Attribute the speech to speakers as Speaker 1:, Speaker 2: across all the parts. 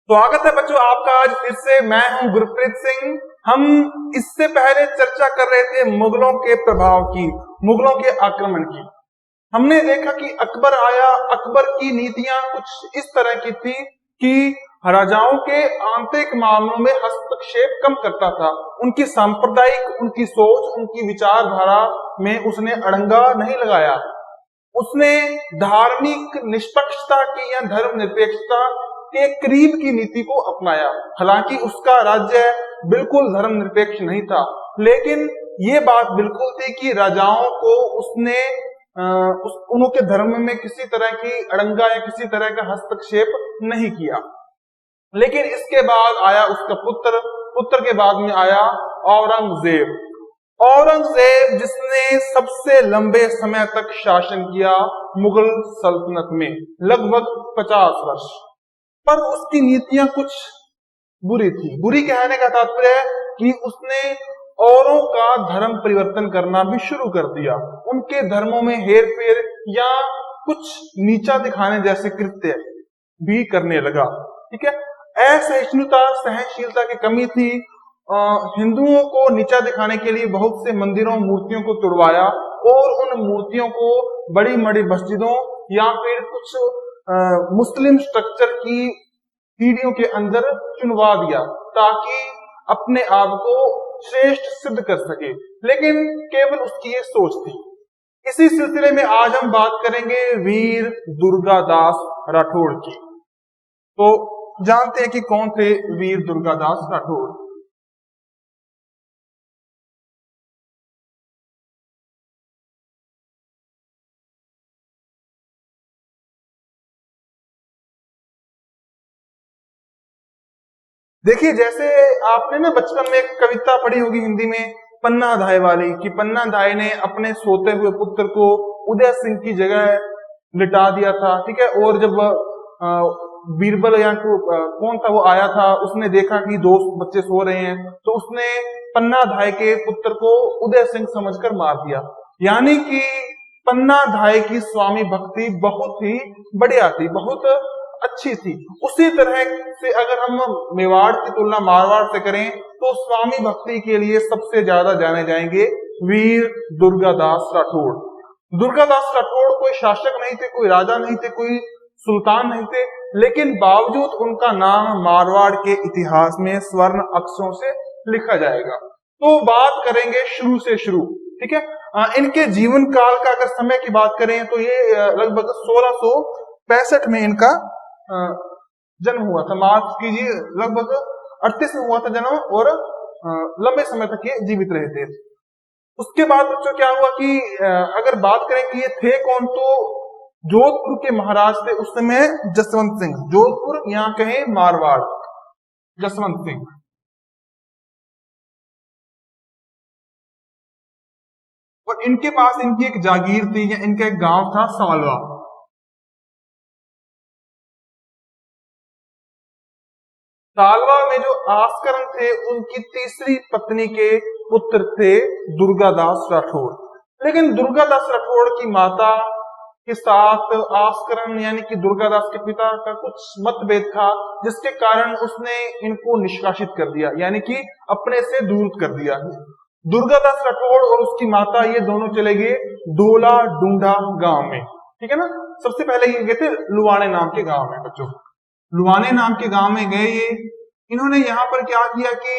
Speaker 1: स्वागत है बच्चों आपका आज फिर से। मैं हूं गुरप्रीत सिंह। हम इससे पहले चर्चा कर रहे थे मुगलों के प्रभाव की, मुगलों के आक्रमण की। हमने देखा कि अकबर आया, अकबर की नीतियां कुछ इस तरह की थी कि राजाओं के आंतरिक मामलों में हस्तक्षेप कम करता था। उनकी सांप्रदायिक, उनकी सोच, उनकी विचारधारा में उसने अड़ंगा नहीं लगाया। उसने धार्मिक निष्पक्षता की या धर्मनिरपेक्षता के करीब की नीति को अपनाया। हालांकि उसका राज्य बिल्कुल धर्मनिरपेक्ष नहीं था, लेकिन ये बात बिल्कुल थी कि राजाओं को उसने उनके धर्म में किसी तरह की अड़ंगा या किसी तरह का हस्तक्षेप नहीं किया। लेकिन इसके बाद आया उसका पुत्र, पुत्र के बाद में आया औरंगजेब। औरंगजेब जिसने सबसे लंबे समय तक शासन किया मुगल सल्तनत में, लगभग 50 वर्ष। पर उसकी नीतियां कुछ बुरी थी। बुरी कहने का तात्पर्य है कि उसने औरों का धर्म परिवर्तन करना भी शुरू कर दिया। उनके धर्मों में हेरफेर या कुछ नीचा दिखाने जैसे कृत्य भी करने लगा। ठीक है, असहिष्णुता, सहनशीलता की कमी थी। हिंदुओं को नीचा दिखाने के लिए बहुत से मंदिरों, मूर्तियों को तुड़वाया और उन मूर्तियों को बड़ी बड़ी मस्जिदों या फिर कुछ मुस्लिम स्ट्रक्चर की सीढ़ियों के अंदर चुनवा दिया ताकि अपने आप को श्रेष्ठ सिद्ध कर सके। लेकिन केवल उसकी ये सोच थी। इसी सिलसिले में आज हम बात करेंगे वीर दुर्गादास राठौड़ की। तो जानते हैं कि कौन थे वीर दुर्गादास राठौड़। देखिए, जैसे आपने ना बचपन में एक कविता पढ़ी होगी हिंदी में, पन्ना धाय वाली, कि पन्ना धाय ने अपने सोते हुए पुत्र को उदय सिंह की जगह लिटा दिया था। ठीक है, और जब बीरबल या कौन था वो आया था, उसने देखा कि दो बच्चे सो रहे हैं, तो उसने पन्ना धाय के पुत्र को उदय सिंह समझकर मार दिया। यानी कि पन्ना धाय की स्वामी भक्ति बहुत ही बढ़िया थी, बहुत अच्छी थी। उसी तरह से अगर हम मेवाड़ की तुलना मारवाड़ से करें तो स्वामी भक्ति के लिए सबसे ज्यादा जाने जाएंगे वीर दुर्गादास राठौड़। दुर्गादास राठौड़ कोई शासक नहीं थे, कोई राजा नहीं थे, कोई सुल्तान नहीं थे, लेकिन बावजूद उनका नाम मारवाड़ के इतिहास में स्वर्ण अक्षरों से लिखा जाएगा। तो बात करेंगे शुरू से शुरू। ठीक है, इनके जीवन काल का अगर समय की बात करें तो ये लगभग 1665 में इनका जन्म हुआ था। माफ कीजिए, लगभग 38 में हुआ था जन्म, और लंबे समय तक ये जीवित रहे थे। उसके बाद बच्चों क्या हुआ कि अगर बात करें कि ये थे कौन, तो जोधपुर के महाराज थे उस समय जसवंत सिंह। जोधपुर यहाँ कहें मारवाड़, जसवंत सिंह। और इनके पास इनकी एक जागीर थी, या इनका एक गांव था सालवा। सालवा में जो आस्करण थे उनकी तीसरी पत्नी के पुत्र थे दुर्गादास राठौड़। लेकिन दुर्गादास राठौड़ की माता के साथ आस्करण यानी कि दुर्गादास के पिता का कुछ मतभेद था, जिसके कारण उसने इनको निष्कासित कर दिया, यानी कि अपने से दूर कर दिया। दुर्गादास राठौड़ और उसकी माता ये दोनों चले गए डोला डूंडा गांव में। ठीक है ना, सबसे पहले ये गए थे लुवाने नाम के गांव में। बच्चों, लुवाने नाम के गांव में गए ये। इन्होंने यहाँ पर क्या किया कि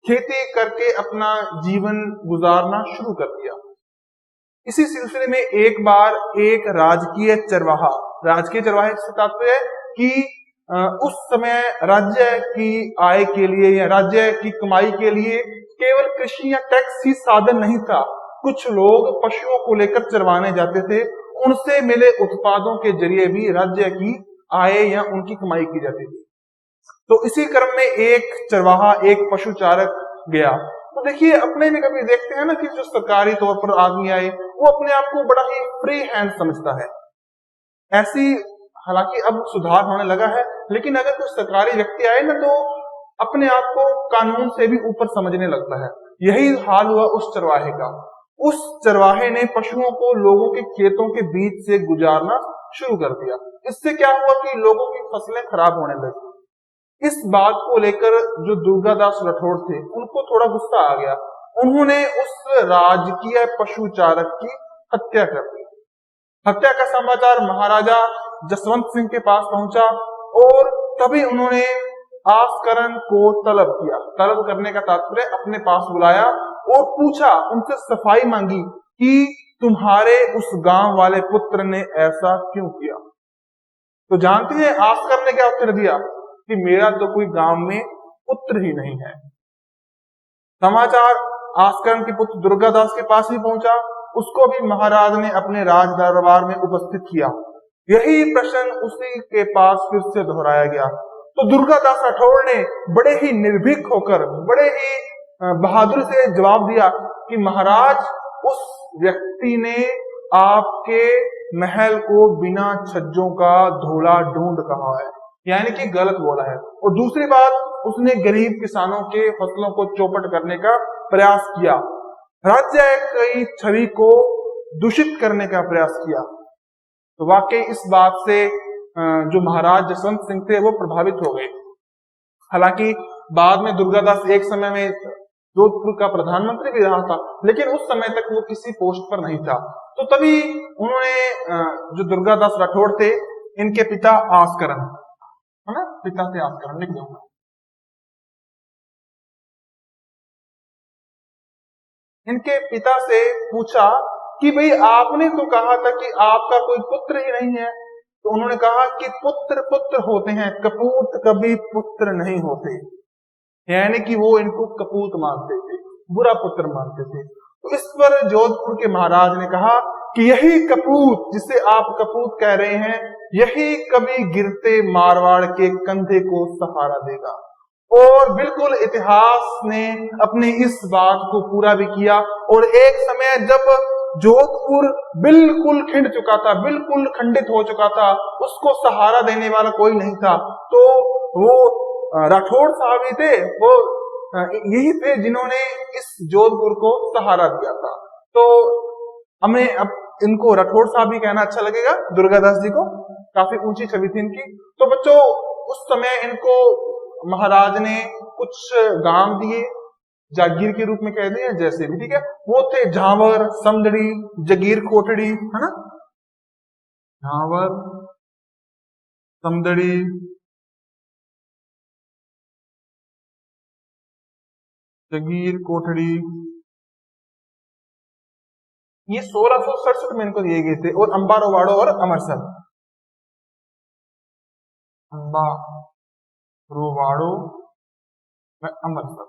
Speaker 1: खेती करके अपना जीवन गुजारना शुरू कर दिया। इसी सिलसिले में एक बार एक राजकीय चरवाहे से तात्पर्य है कि उस समय राज्य की आय के लिए या राज्य की कमाई के लिए केवल कृषि या टैक्स ही साधन नहीं था। कुछ लोग पशुओं को लेकर चरवाने जाते थे, उनसे मिले उत्पादों के जरिए भी राज्य की आय या उनकी कमाई की जाती थी। तो इसी क्रम में एक चरवाहा, एक पशुचारक गया। तो देखिए, अपने में कभी देखते हैं ना कि जो सरकारी तौर पर आदमी आए वो अपने आप को बड़ा ही फ्री हैंड समझता है। ऐसी हालांकि अब सुधार होने लगा है, लेकिन अगर कोई सरकारी व्यक्ति आए ना तो अपने आप को कानून से भी ऊपर समझने लगता है। यही हाल हुआ उस चरवाहे का। उस चरवाहे ने पशुओं को लोगों के खेतों के बीच से गुजारना शुरू कर दिया। इससे क्या हुआ कि लोगों की फसलें खराब होने लगी। इस बात को लेकर जो दुर्गादास राठौड़ थे उनको थोड़ा गुस्सा आ गया। उन्होंने उस राजकीय पशु चारक की हत्या कर दी। हत्या का समाचार महाराजा जसवंत सिंह के पास पहुंचा और तभी उन्होंने आस्करण को तलब किया। तलब करने का तात्पर्य अपने पास बुलाया और पूछा, उनसे सफाई मांगी कि तुम्हारे उस गांव वाले पुत्र ने ऐसा क्यों किया। तो जानती हैं आस्कर ने क्या उत्तर दिया कि मेरा तो कोई गांव में पुत्र ही नहीं है। समाचार आस्करण के पुत्र दुर्गादास के पास ही पहुंचा। उसको भी महाराज ने अपने राज दरबार में उपस्थित किया। यही प्रश्न उसी के पास फिर से दोहराया गया। तो दुर्गादास राठौड़ ने बड़े ही निर्भीक होकर, बड़े ही बहादुरी से जवाब दिया कि महाराज, उस व्यक्ति ने आपके महल को बिना छज्जों का धूला ढूंढ कहा है, यानी कि गलत बोला है। और दूसरी बात, उसने गरीब किसानों के फसलों को चौपट करने का प्रयास किया, राज्य की छवि को दूषित करने का प्रयास किया। तो वाकई इस बात से जो महाराज जसवंत सिंह थे वो प्रभावित हो गए। हालांकि बाद में दुर्गादास एक समय में जोधपुर का प्रधानमंत्री भी रहा था, लेकिन उस समय तक वो किसी पोस्ट पर नहीं था। तो तभी उन्होंने जो दुर्गादास राठौड़ थे, इनके पिता आस्करण, है ना, पिता थे आस्करण, लिख दूंगा। इनके पिता से पूछा कि भाई आपने तो कहा था कि आपका कोई पुत्र ही नहीं है। तो उन्होंने कहा कि पुत्र पुत्र होते हैं, कपूत कभी पुत्र नहीं होते। यानी कि वो इनको कपूत मानते थे, बुरा पुत्र मानते थे। तो इस पर जोधपुर के महाराज ने कहा कि यही कपूत, जिसे आप कपूत कह रहे हैं, यही कभी गिरते मारवाड़ के कंधे को सहारा देगा। और बिल्कुल इतिहास ने अपनी इस बात को पूरा भी किया। और एक समय जब जोधपुर बिल्कुल खिंड चुका था, बिल्कुल खंडित हो चुका था, उसको सहारा देने वाला कोई नहीं था, तो वो राठौड़ साहब ही थे, वो यही थे जिन्होंने इस जोधपुर को सहारा दिया था। तो हमें अब इनको राठौड़ साहब ही कहना अच्छा लगेगा, दुर्गादास जी को, काफी ऊंची छवि थी इनकी। तो बच्चों, उस समय इनको महाराज ने कुछ गांव दिए, जागीर के रूप में कह दिए, जैसे भी, ठीक है। वो थे झांवर, समदड़ी, जगीर कोठड़ी, है ना, झांवर, समदड़ी, जगीर कोठड़ी, ये 1667 में इनको दिए गए थे। और अंबा रोवाड़ो और अमरसर, अंबा रोवाड़ो में अमरसर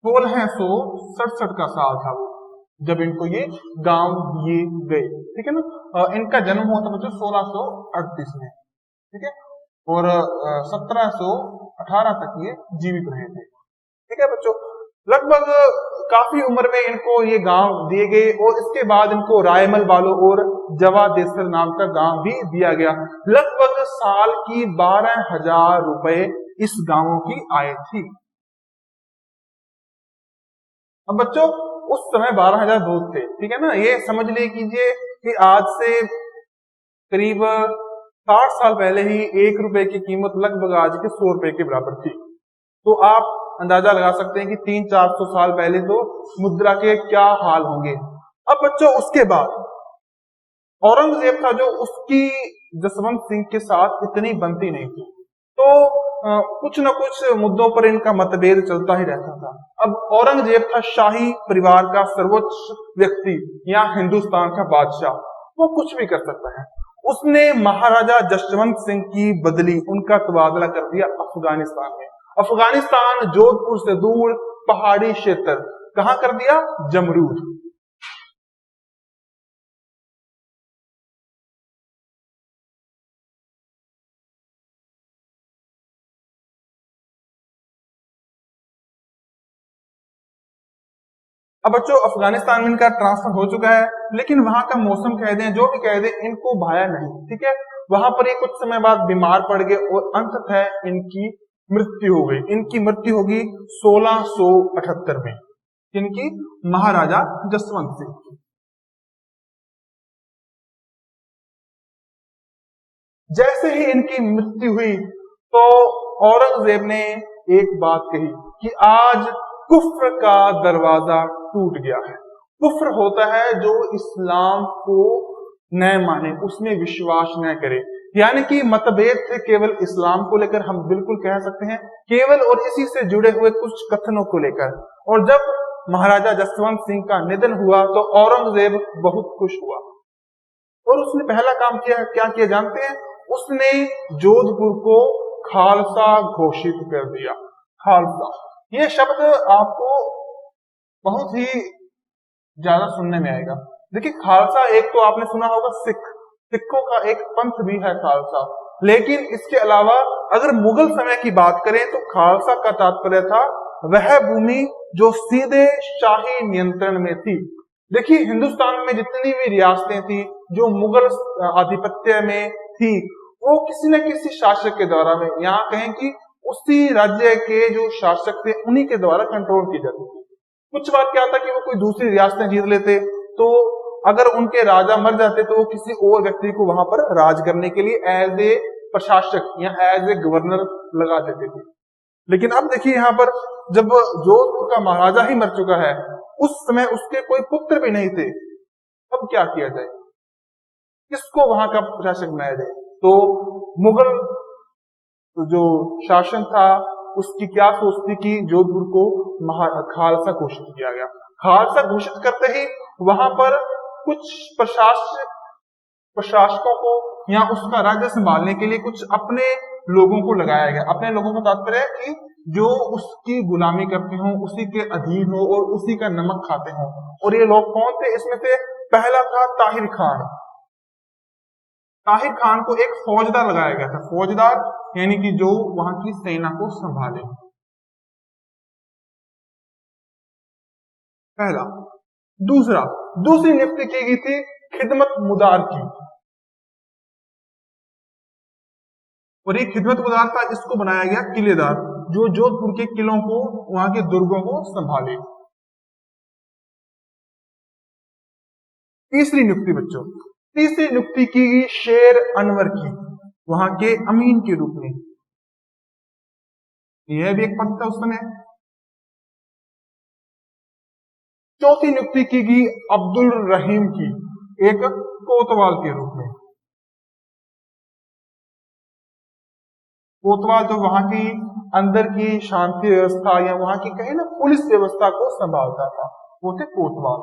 Speaker 1: 1667 का साल था वो, जब इनको ये गांव दिए गए, ठीक है ना। इनका जन्म हुआ था बच्चों 1638 में, ठीक है। और 1718 तक ये जीवित रहे थे, ठीक है बच्चों। लगभग काफी उम्र में इनको ये गांव दिए गए और इसके बाद इनको रायमल बालो और जवा देसर नाम का गांव भी दिया गया। लगभग साल की 12,000 रुपए इस गांवों की आय थी। अब बच्चों, उस समय 12,000 बहुत थे, ठीक है ना। ये समझ लीजिए कि आज से करीब 60 साल पहले ही 1 रुपए की कीमत लगभग आज के 100 रुपए के बराबर थी। तो आप अंदाजा लगा सकते हैं कि 300-400 साल पहले तो मुद्रा के क्या हाल होंगे। अब बच्चों, उसके बाद औरंगजेब था, जो उसकी जसवंत सिंह के साथ इतनी बनती नहीं थी, तो कुछ न कुछ मुद्दों पर इनका मतभेद चलता ही रहता था। अब औरंगजेब था शाही परिवार का सर्वोच्च व्यक्ति या हिंदुस्तान का बादशाह, वो कुछ भी कर सकता है। उसने महाराजा जसवंत सिंह की बदली, उनका तबादला कर दिया अफगानिस्तान में। अफगानिस्तान जोधपुर से दूर पहाड़ी क्षेत्र, कहां कर दिया? जमरूद। अब बच्चों, अफगानिस्तान में इनका ट्रांसफर हो चुका है, लेकिन वहां का मौसम कह दें, जो भी कह दें, इनको भाया नहीं, ठीक है। वहां पर ये कुछ समय बाद बीमार पड़ गए और अंततः इनकी मृत्यु हो गई। इनकी मृत्यु होगी 1678 में, इनकी महाराजा जसवंत सिंह की। जैसे ही इनकी मृत्यु हुई तो औरंगजेब ने एक बात कही कि आज कुफ्र का दरवाजा टूट गया है। कुफ्र होता है जो इस्लाम को न माने, उसमें विश्वास न करे। यानी कि मतभेद थे केवल इस्लाम को लेकर, हम बिल्कुल कह सकते हैं, केवल और इसी से जुड़े हुए कुछ कथनों को लेकर। और जब महाराजा जसवंत सिंह का निधन हुआ तो औरंगजेब बहुत खुश हुआ और उसने पहला काम क्या किया जानते हैं? उसने जोधपुर को खालसा घोषित कर दिया। खालसा, ये शब्द आपको बहुत ही ज्यादा सुनने में आएगा। देखिए, खालसा एक तो आपने सुना होगा सिखों का एक पंथ भी है खालसा, लेकिन इसके अलावा अगर मुगल समय की बात करें तो खालसा का तात्पर्य था वह भूमि जो सीधे शाही नियंत्रण में थी। देखिए, हिंदुस्तान में जितनी भी रियासतें थी जो मुगल आधिपत्य में थी, वो किसी न किसी शासक के द्वारा में, यहाँ कहें कि उसी राज्य के जो शासक थे उन्हीं के द्वारा कंट्रोल की जाती थी। कुछ बात क्या था कि वो कोई दूसरी रियासतें जीत लेते तो अगर उनके राजा मर जाते तो वो किसी और व्यक्ति को वहां पर राज करने के लिए एज ए प्रशासक या एज ए गवर्नर लगा देते थे। लेकिन अब देखिए, यहाँ पर जब जोधपुर का महाराजा ही मर चुका है, उस समय उसके कोई पुत्र भी नहीं थे, अब क्या किया जाए, किसको वहां का प्रशासक बनाया जाए? तो मुगल जो शासन था उसकी क्या सोच थी कि जोधपुर को खालसा घोषित किया गया। खालसा घोषित करते ही वहां पर कुछ प्रशासकों को या उसका राज्य संभालने के लिए कुछ अपने लोगों को लगाया गया। अपने लोगों का तात्पर्य है कि जो उसकी गुलामी करते हो, उसी के अधीन हो और उसी का नमक खाते हो। और ये लोग कौन थे? इसमें से पहला था ताहिर खान। ताहिर खान को एक फौजदार लगाया गया था। फौजदार यानी कि जो वहां की सेना को संभाले। पहला। दूसरी नियुक्ति की गई थी खिदमत मुदार की, और ये खिदमत मुदार था, इसको बनाया गया किलेदार, जो जोधपुर के किलों को, वहां के दुर्गों को संभाले। तीसरी नियुक्ति की गई शेर अनवर की, वहां के अमीन के रूप में। यह भी एक पद था उस समय। चौथी नियुक्ति की गई अब्दुल रहीम की, एक कोतवाल के रूप में। कोतवाल जो वहां की अंदर की शांति व्यवस्था या वहां की कहीं ना पुलिस व्यवस्था को संभालता था, वो थे कोतवाल।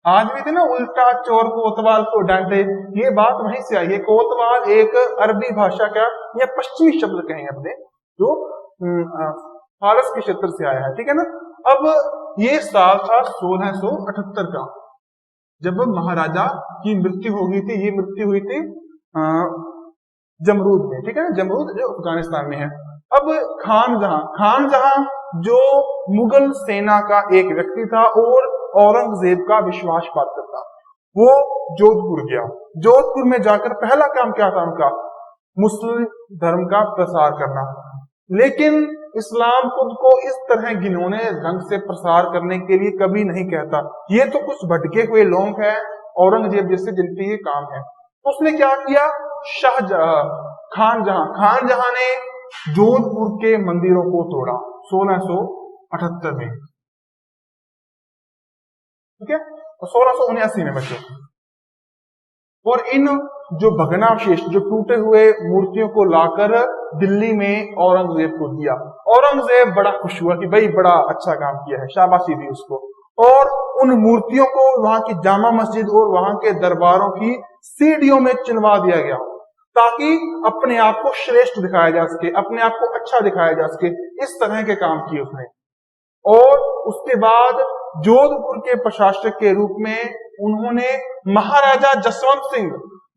Speaker 1: आज भी थे ना, उल्टा चोर कोतवाल को डांटे, ये बात वहीं से आई है। कोतवाल एक अरबी भाषा का या पश्चिमी शब्द कहें अपने, जो फारस के क्षेत्र से आया है, ठीक है ना। अब ये साल था 1678 का, जब महाराजा की मृत्यु हो गई थी। ये मृत्यु हुई थी जमरूद में, ठीक है ना, जमरूद जो अफगानिस्तान में है। अब खान जहां जो मुगल सेना का एक व्यक्ति था और औरंगजेब का विश्वास पात्र था, वो जोधपुर गया। जोधपुर में जाकर पहला काम क्या था उनका? मुस्लिम धर्म का प्रसार करना। लेकिन इस्लाम खुद को इस तरह घिनौने ढंग से प्रसार करने के लिए कभी नहीं कहता। ये तो कुछ भटके हुए लोग हैं औरंगजेब जैसे, जिनके ये काम है। उसने क्या किया? खान जहां ने जोधपुर के मंदिरों को तोड़ा 1678 में, ठीक है, और 1679 में बचे। और इन जो भग्नावशेष, जो टूटे हुए मूर्तियों को लाकर दिल्ली में औरंगजेब को दिया। औरंगजेब बड़ा खुश हुआ कि भाई बड़ा अच्छा काम किया है, शाबाशी दी उसको। और उन मूर्तियों को वहां की जामा मस्जिद और वहां के दरबारों की सीढ़ियों में चिनवा दिया गया, ताकि अपने आप को श्रेष्ठ दिखाया जा सके, अपने आप को अच्छा दिखाया जा सके। इस तरह के काम किए उसने। और उसके बाद जोधपुर के प्रशासक के रूप में उन्होंने महाराजा जसवंत सिंह,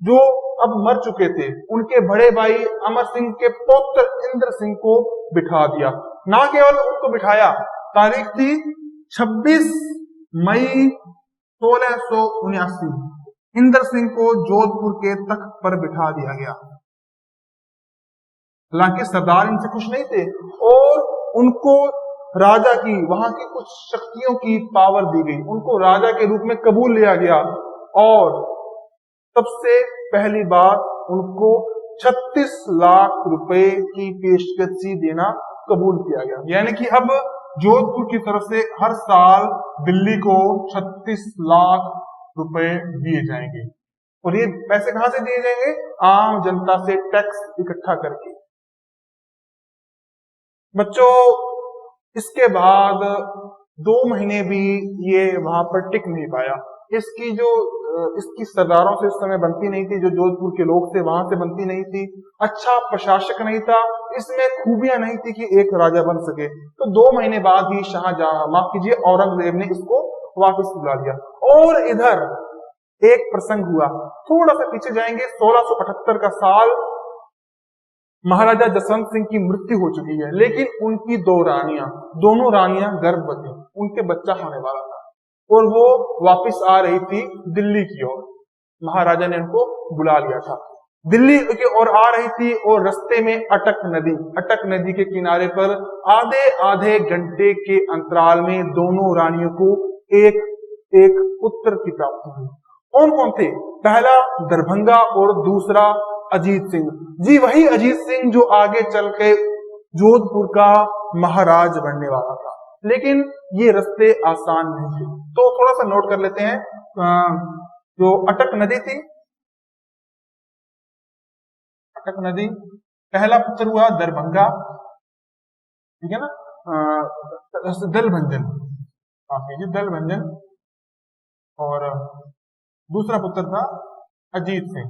Speaker 1: जो अब मर चुके थे, उनके बड़े भाई अमर सिंह के पौत्र इंद्र सिंह को बिठा दिया। ना केवल उनको बिठाया, तारीख थी 26 मई 1679, इंद्र सिंह को जोधपुर के तख्त पर बिठा दिया गया। हालांकि सरदार इनसे खुश नहीं थे और उनको राजा की, वहां की कुछ शक्तियों की पावर दी गई, उनको राजा के रूप में कबूल लिया गया। और सबसे पहली बार उनको 36 लाख रुपए की पेशकशी देना कबूल किया गया। यानी कि अब जोधपुर की तरफ से हर साल दिल्ली को 36 लाख रुपए दिए जाएंगे। और ये पैसे कहां से दिए जाएंगे? आम जनता से टैक्स इकट्ठा करके। बच्चों, इसके बाद 2 महीने भी ये वहां पर टिक नहीं पाया। इसकी सरदारों से इस समय बनती नहीं थी, जो जोधपुर के लोग थे वहां से बनती नहीं थी। अच्छा प्रशासक नहीं था, इसमें खूबियां नहीं थी कि एक राजा बन सके। तो 2 महीने बाद ही शाहजहां, माफ कीजिए, औरंगजेब ने इसको वापस बुला लिया। और इधर एक प्रसंग हुआ, थोड़ा सा पीछे जाएंगे, 1678 का साल, महाराजा जसवंत सिंह की मृत्यु हो चुकी है, लेकिन उनकी दोनों रानियां गर्भवती, उनके बच्चा होने वाला था और वो वापस आ रही थी दिल्ली की ओर। महाराजा ने उनको बुला लिया था, दिल्ली की ओर आ रही थी। और रास्ते में अटक नदी के किनारे पर आधे आधे घंटे के अंतराल में दोनों रानियों को एक एक पुत्र की प्राप्ति हुई। कौन कौन थे? पहला दरभंगा और दूसरा अजीत सिंह। जी वही अजीत सिंह जो आगे चल के जोधपुर का महाराज बनने वाला था। लेकिन ये रास्ते आसान नहीं थे, तो थोड़ा सा नोट कर लेते हैं। जो अटक नदी थी, अटक नदी, पहला पुत्र हुआ दरभंगा, ठीक है ना, दलभंजन, दलभंजन, और दूसरा पुत्र था अजीत सिंह।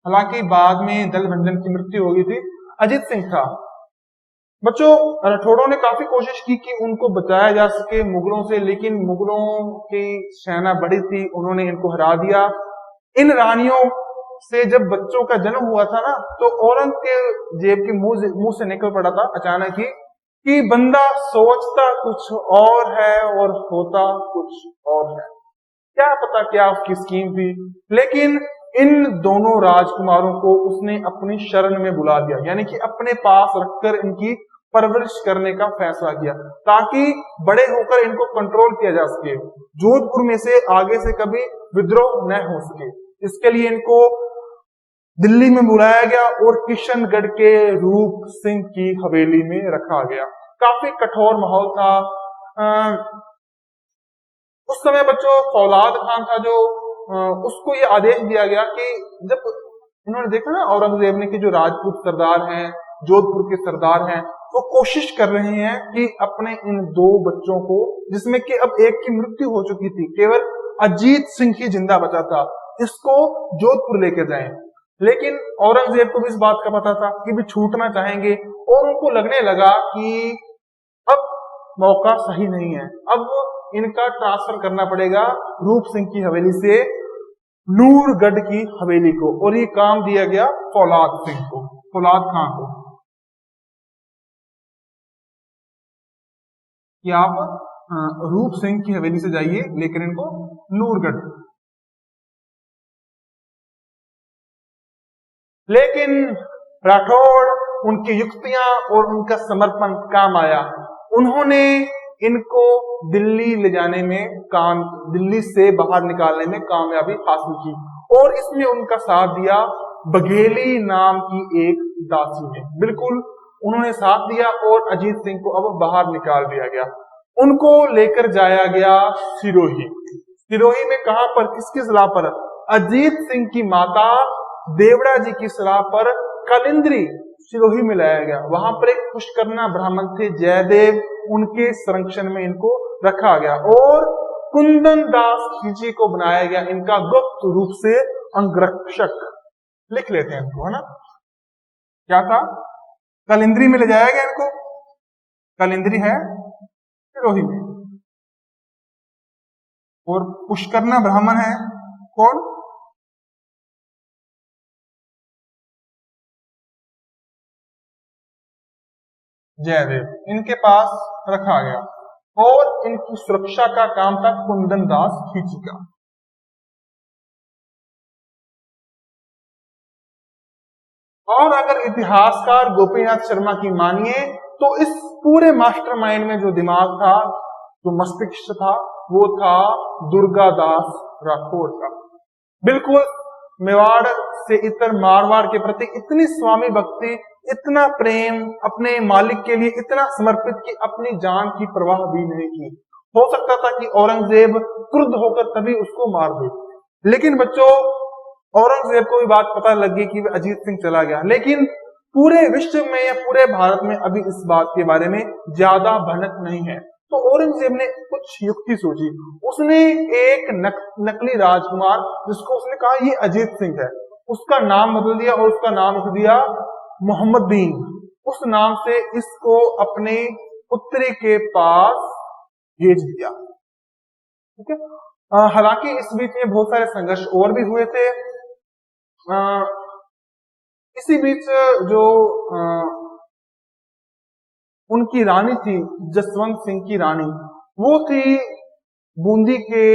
Speaker 1: हालांकि बाद में दलभंजन की मृत्यु हो गई थी, अजीत सिंह था। बच्चों, राठौड़ों ने काफी कोशिश की कि उनको बचाया जा सके मुगलों से, लेकिन मुगलों की सेना बड़ी थी, उन्होंने इनको हरा दिया। इन रानियों से जब बच्चों का जन्म हुआ था ना, तो औरंगजेब के मुंह से निकल पड़ा था अचानक ही कि बंदा सोचता कुछ और है और होता कुछ और है। क्या पता क्या उसकी स्कीम थी, लेकिन इन दोनों राजकुमारों को उसने अपनी शरण में बुला लिया, यानी कि अपने पास रखकर इनकी परवरिश करने का फैसला किया, ताकि बड़े होकर इनको कंट्रोल किया जा सके, जोधपुर में से आगे से कभी विद्रोह न हो सके। इसके लिए इनको दिल्ली में बुलाया गया और किशनगढ़ के रूप सिंह की हवेली में रखा गया। काफी कठोर माहौल था। उस समय बच्चों फौलाद खान था, जो उसको ये आदेश दिया गया कि जब उन्होंने देखा ना औरंगजेब ने कि जो राजपूत सरदार हैं, जोधपुर के सरदार हैं, वो कोशिश कर रहे हैं कि अपने इन 2 बच्चों को, जिसमें कि अब एक की मृत्यु हो चुकी थी, केवल अजीत सिंह ही जिंदा बचा था, इसको जोधपुर लेकर जाएं। लेकिन औरंगजेब को भी इस बात का पता था कि भी छूटना चाहेंगे, और उनको लगने लगा कि अब मौका सही नहीं है, अब इनका ट्रांसफर करना पड़ेगा रूप सिंह की हवेली से नूरगढ़ की हवेली को, और ये काम दिया गया फौलाद खान को कि आप रूप सिंह की हवेली से जाइए, लेकर इनको नूरगढ़। लेकिन राठौड़, उनकी युक्तियां और उनका समर्पण काम आया। उन्होंने इनको दिल्ली ले जाने में दिल्ली से बाहर निकालने में कामयाबी हासिल की, और इसमें उनका साथ दिया बघेली नाम की एक दासी ने। बिल्कुल उन्होंने साथ दिया और अजीत सिंह को अब बाहर निकाल दिया गया। उनको लेकर जाया गया सिरोही में, कहां पर, किसकी सलाह पर? अजीत सिंह की माता देवड़ा जी की सलाह पर कलिंद्री सिरोही में लाया गया। वहां पर एक पुष्करना ब्राह्मण थे जयदेव, उनके संरक्षण में इनको रखा गया, और कुंदन दास खींची को बनाया गया इनका गुप्त रूप से अंगरक्षक। लिख लेते हैं इनको, है ना, क्या था? कलिंद्री में ले जाया गया इनको, कलिंद्री है सिरोही में, और पुष्करना ब्राह्मण है कौन? जयदेव, इनके पास रखा गया, और इनकी सुरक्षा का काम था कुंदन दास खींची का। और अगर इतिहासकार गोपीनाथ शर्मा की मानिए तो इस पूरे मास्टरमाइंड में जो दिमाग था, जो मस्तिष्क था, वो था दुर्गादास राठौड़ का। बिल्कुल मेवाड़ से इतर मारवाड़ के प्रति इतनी स्वामी भक्ति, इतना प्रेम, अपने मालिक के लिए इतना समर्पित कि अपनी जान की परवाह भी नहीं की। हो सकता था कि औरंगजेब क्रुद्ध होकर तभी उसको मार दे, लेकिन बच्चों औरंगजेब को भी बात पता लग गई कि अजीत सिंह चला गया, लेकिन पूरे विश्व में या पूरे भारत में अभी इस बात के बारे में ज्यादा भनक नहीं है। तो औरंगजेब ने कुछ युक्ति सोची। उसने एक नकली राजकुमार, जिसको उसने कहा ये अजीत सिंह है, उसका नाम बदल दिया और उसका नाम रख दिया मोहम्मदीन। उस नाम से इसको अपने पुत्री के पास भेज दिया। ठीक है। हालांकि इस बीच में बहुत सारे संघर्ष और भी हुए थे। इसी बीच जो उनकी रानी थी, जसवंत सिंह की रानी, वो थी बूंदी के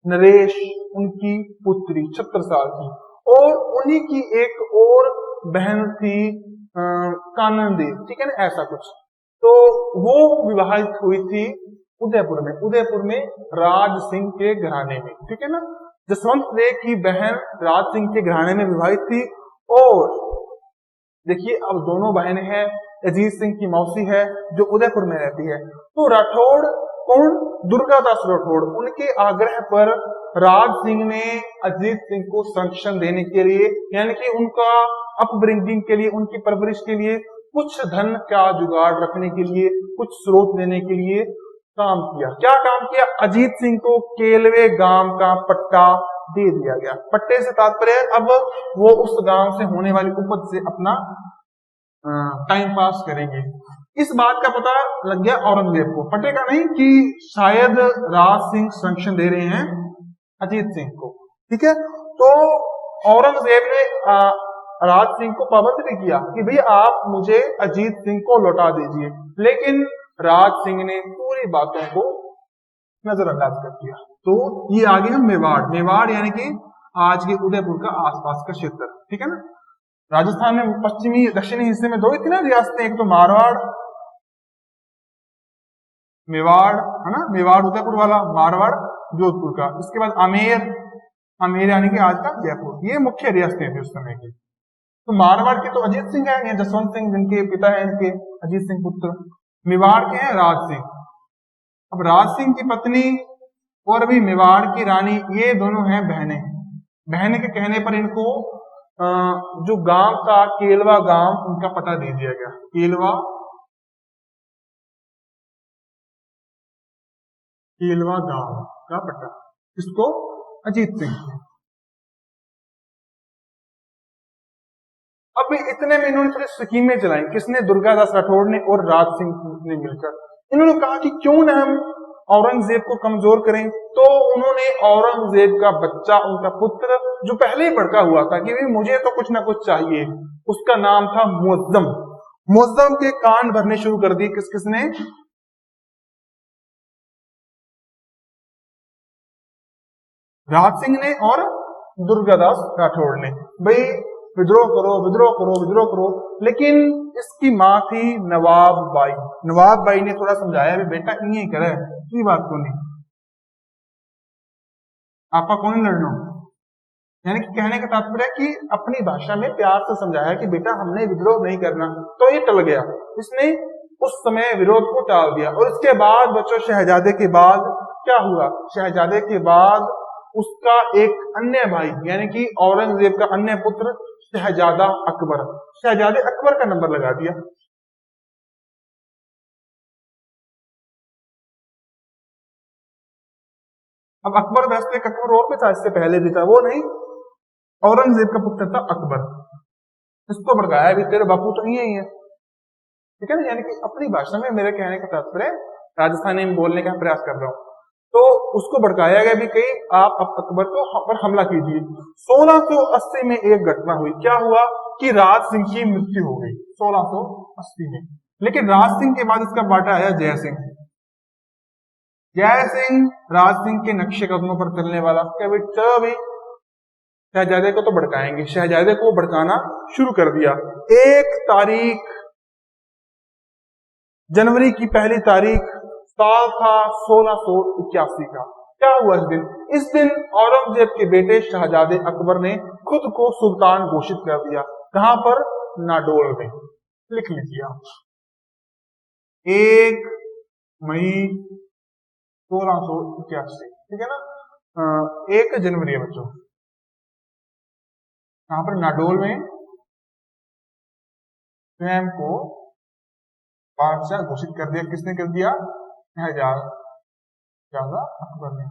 Speaker 1: नरेश, उनकी पुत्री 76 साल की, और उन्हीं की एक और बहन थी कानन देव, ठीक है ना, ऐसा कुछ। तो वो विवाहित हुई थी उदयपुर में राज सिंह के घराने में, ठीक है ना। जसवंत देव की बहन राज सिंह के घराने में विवाहित थी। और देखिए अब दोनों बहनें हैं, अजीत सिंह की मौसी है जो उदयपुर में रहती है। तो राठौड़ कौन? दुर्गादास राठौड़। उनके आग्रह पर राज सिंह ने अजीत सिंह को संरक्षण देने के लिए, यानी कि उनका अपब्रिंगिंग के लिए, उनकी परवरिश के लिए, कुछ धन का जुगाड़ रखने के लिए, कुछ स्रोत देने के लिए काम किया। क्या काम किया? अजीत सिंह को केलवे गांव का पट्टा दे दिया गया। पट्टे से तात्पर्य अब वो उस गांव से होने वाली उपज से अपना टाइम पास करेंगे। इस बात का पता लग गया औरंगजेब को, पट्टे का नहीं, कि शायद राज सिंह संरक्षण दे रहे हैं अजीत सिंह को, ठीक है। तो औरंगजेब ने राज सिंह को पाबंद भी किया कि भाई आप मुझे अजीत सिंह को लौटा दीजिए, लेकिन राज सिंह ने पूरी बातों को नजरअंदाज कर दिया। तो ये आ गया मेवाड़ यानी कि आज के उदयपुर का आसपास का क्षेत्र, ठीक है ना। राजस्थान में पश्चिमी दक्षिणी हिस्से में दो ही थी ना रियासतें, एक तो मारवाड़, मेवाड़ है ना, मेवाड़ उदयपुर वाला, मारवाड़ जोधपुर का। इसके बाद आमेर यानी कि आज का जयपुर। ये मुख्य रियासतें थी उस समय की। तो मारवाड़ के तो अजीत सिंह है, जसवंत सिंह जिनके पिता है इनके, अजीत सिंह पुत्र। मेवाड़ के हैं राज सिंह। अब राज सिंह की पत्नी और अभी मेवाड़ की रानी, ये दोनों हैं बहनें। बहने के कहने पर इनको जो गांव था केलवा गांव, उनका पता दे दिया गया। केलवा गांव का पता किसको? अजीत सिंह। अब इतने में इन्होंने थोड़ी स्कीमें चलाई। किसने? दुर्गादास राठौड़ ने और राज सिंह ने मिलकर। इन्होंने कहा कि क्यों न हम औरंगजेब को कमजोर करें। तो उन्होंने औरंगजेब का बच्चा, उनका पुत्र, जो पहले ही भड़का हुआ था कि मुझे तो कुछ ना कुछ चाहिए, उसका नाम था मुअज्जम के कान भरने शुरू कर दिए। किसने? राज सिंह ने और दुर्गादास राठौड़ ने। भाई विद्रोह करो। लेकिन इसकी मां थी नवाब बाई ने थोड़ा समझाया, भी बेटा ये करे की बात को नहीं, आपा कौन लड़ना, यानी कि कहने का तात्पर्य है कि अपनी भाषा में प्यार से समझाया कि बेटा हमने विद्रोह नहीं करना। तो ये टल गया, इसने उस समय विरोध को टाल दिया। और इसके बाद बच्चों शहजादे के बाद क्या हुआ? शहजादे के बाद उसका एक अन्य भाई यानी कि औरंगजेब का अन्य पुत्र शहजादा अकबर, शहजादे अकबर का नंबर लगा दिया। अब अकबर वैसे एक अकबर और भी था, इससे पहले भी था, वो नहीं, औरंगजेब का पुत्र था अकबर। इसको भड़काया भी, तेरे बापू तो यही है, ठीक है ना। यानी कि अपनी भाषा में मेरे कहने का तात्पर्य राजस्थानी में बोलने का प्रयास कर रहा हूं। तो उसको भड़काया गया भी कहीं आप अकबर पर हमला कीजिए। 1680 में एक घटना हुई। क्या हुआ कि राज सिंह की मृत्यु हो गई 1680 में। लेकिन राज सिंह के बाद इसका बाटा आया जय सिंह राज सिंह के नक्शे कदमों पर चलने वाला। क्या भी शहजादे को तो भड़काएंगे, शहजादे को भड़काना शुरू कर दिया। 1 तारीख जनवरी की पहली तारीख साल था 1681 का। क्या हुआ इस दिन? इस दिन औरंगजेब के बेटे शहजादे अकबर ने खुद को सुल्तान घोषित कर दिया। कहां पर? नाडोल में। लिख लीजिए आप, 1 मई 1681, ठीक है ना। 1 जनवरी है बच्चों। यहाँ पर नाडोल में स्वयं को बादशाह घोषित कर दिया। किसने कर दिया? शहजादा अकबर ने।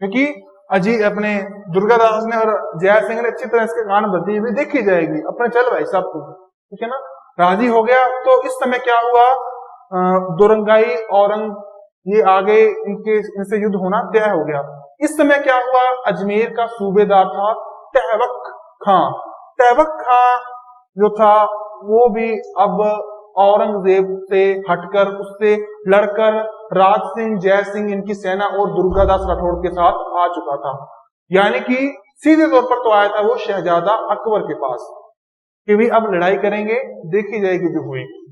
Speaker 1: क्योंकि अजीत अपने दुर्गादास ने और जय सिंह ने अच्छी तरह इसके कान बदली हुई देखी जाएगी अपने। चल भाई साहब को, ठीक है ना, राजी हो गया। तो इस समय क्या हुआ? दोरंगाई औरंग ये आगे इनसे युद्ध होना तय हो गया। इस समय क्या हुआ? अजमेर का सूबेदार था तहवक खां। तहवक खां जो था वो भी अब औरंगजेब से हटकर, उससे लड़कर राज सिंह, जय सिंह इनकी सेना और दुर्गादास राठौड़ के साथ आ चुका था। यानी कि सीधे तौर पर तो आया था वो शहजादा अकबर के पास कि भी अब लड़ाई करेंगे, देखी जाएगी जो हुएगी।